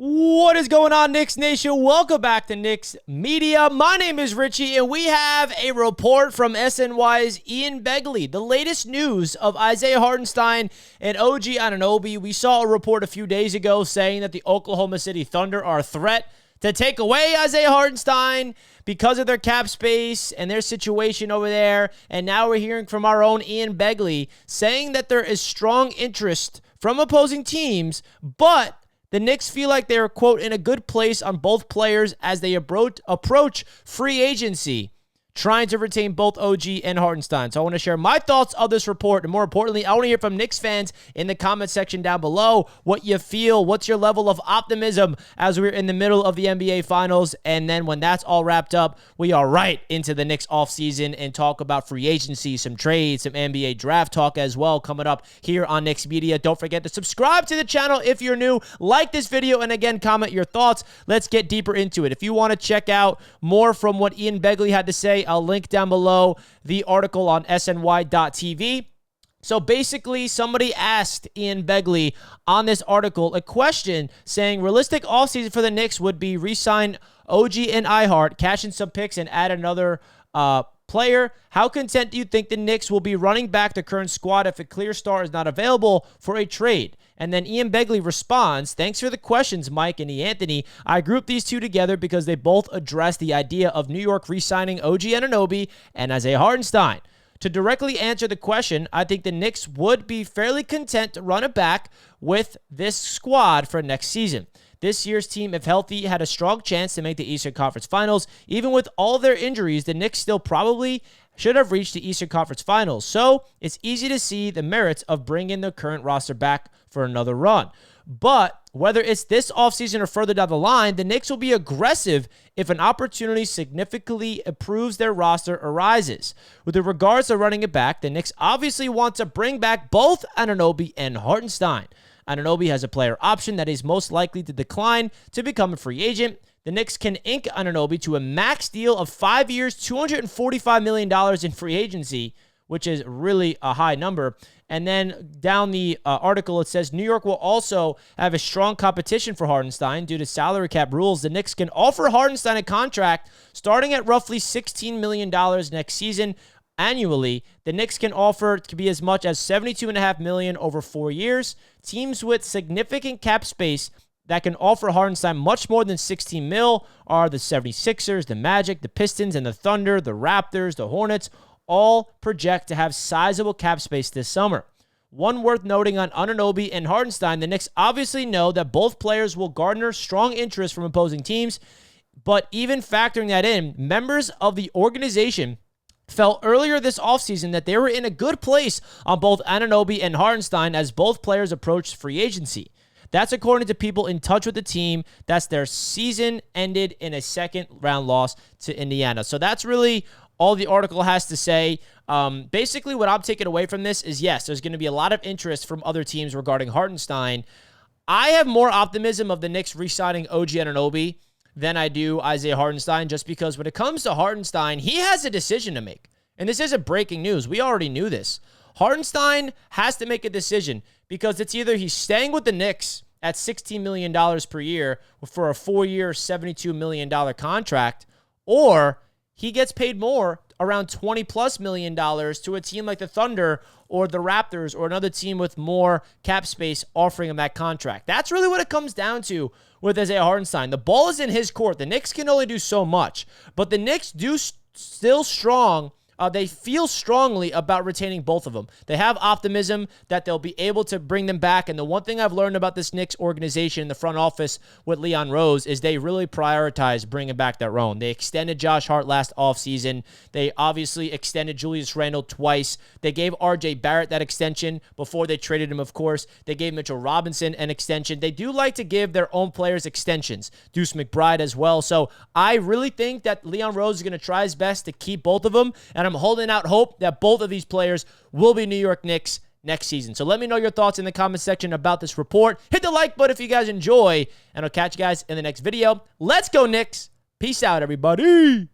What is going on, Knicks Nation? Welcome back to Knicks Media. My name is Richie, and we have a report from SNY's Ian Begley. The latest news of Isaiah Hartenstein and OG Anunoby. We saw a report a few days ago saying that the Oklahoma City Thunder are a threat to take away Isaiah Hartenstein because of their cap space and their situation over there. And now we're hearing from our own Ian Begley saying that there is strong interest from opposing teams, but the Knicks feel like they're, quote, in a good place on both players as they approach free agency, trying to retain both OG and Hartenstein. So I want to share my thoughts of this report, and more importantly, I want to hear from Knicks fans in the comment section down below what you feel, what's your level of optimism as we're in the middle of the NBA Finals, and then when that's all wrapped up, we are right into the Knicks offseason and talk about free agency, some trades, some NBA draft talk as well coming up here on Knicks Media. Don't forget to subscribe to the channel if you're new, like this video, and again, comment your thoughts. Let's get deeper into it. If you want to check out more from what Ian Begley had to say, I'll link down below the article on sny.tv. So basically, somebody asked Ian Begley on this article a question saying realistic offseason for the Knicks would be re-sign OG and iHart, cash in some picks, and add another player. How content do you think the Knicks will be running back the current squad if a clear star is not available for a trade? And then Ian Begley responds, thanks for the questions, Mike and Anthony. I grouped these two together because they both address the idea of New York re-signing OG Anunoby and Isaiah Hartenstein. To directly answer the question, I think the Knicks would be fairly content to run it back with this squad for next season. This year's team, if healthy, had a strong chance to make the Eastern Conference Finals. Even with all their injuries, the Knicks still probably should have reached the Eastern Conference Finals. So it's easy to see the merits of bringing the current roster back for another run. But whether it's this offseason or further down the line, the Knicks will be aggressive if an opportunity significantly improves their roster arises. With regards to running it back, the Knicks obviously want to bring back both Anunoby and Hartenstein. Anunoby has a player option that is most likely to decline to become a free agent. The Knicks can ink Anunoby to a max deal of 5 years, $245 million in free agency, which is really a high number. And then down the article, it says New York will also have a strong competition for Hartenstein due to salary cap rules. The Knicks can offer Hartenstein a contract starting at roughly $16 million next season annually. The Knicks can offer to be as much as $72.5 million over 4 years. Teams with significant cap space that can offer Hartenstein much more than $16 million are the 76ers, the Magic, the Pistons, and the Thunder, the Raptors, the Hornets, all project to have sizable cap space this summer. One worth noting on Anunoby and Hartenstein, the Knicks obviously know that both players will garner strong interest from opposing teams, but even factoring that in, members of the organization felt earlier this offseason that they were in a good place on both Anunoby and Hartenstein as both players approached free agency. That's according to people in touch with the team. That's their season ended in a second-round loss to Indiana. So that's really all the article has to say. Basically, what I'm taking away from this is, yes, there's going to be a lot of interest from other teams regarding Hartenstein. I have more optimism of the Knicks re-signing OG Anunoby than I do Isaiah Hartenstein, just because when it comes to Hartenstein, he has a decision to make. And this isn't breaking news. We already knew this. Hartenstein has to make a decision because it's either he's staying with the Knicks at $16 million per year for a 4-year, $72 million contract, or he gets paid more, around $20+ million to a team like the Thunder or the Raptors or another team with more cap space offering him that contract. That's really what it comes down to with Isaiah Hartenstein. The ball is in his court. The Knicks can only do so much, but the Knicks do still strong. They feel strongly about retaining both of them. They have optimism that they'll be able to bring them back. And the one thing I've learned about this Knicks organization in the front office with Leon Rose is they really prioritize bringing back their own. They extended Josh Hart last offseason. They obviously extended Julius Randle twice. They gave R.J. Barrett that extension before they traded him, of course. They gave Mitchell Robinson an extension. They do like to give their own players extensions. Deuce McBride as well. So I really think that Leon Rose is going to try his best to keep both of them. And I'm holding out hope that both of these players will be New York Knicks next season. So let me know your thoughts in the comment section about this report. Hit the like button if you guys enjoy, and I'll catch you guys in the next video. Let's go, Knicks. Peace out, everybody.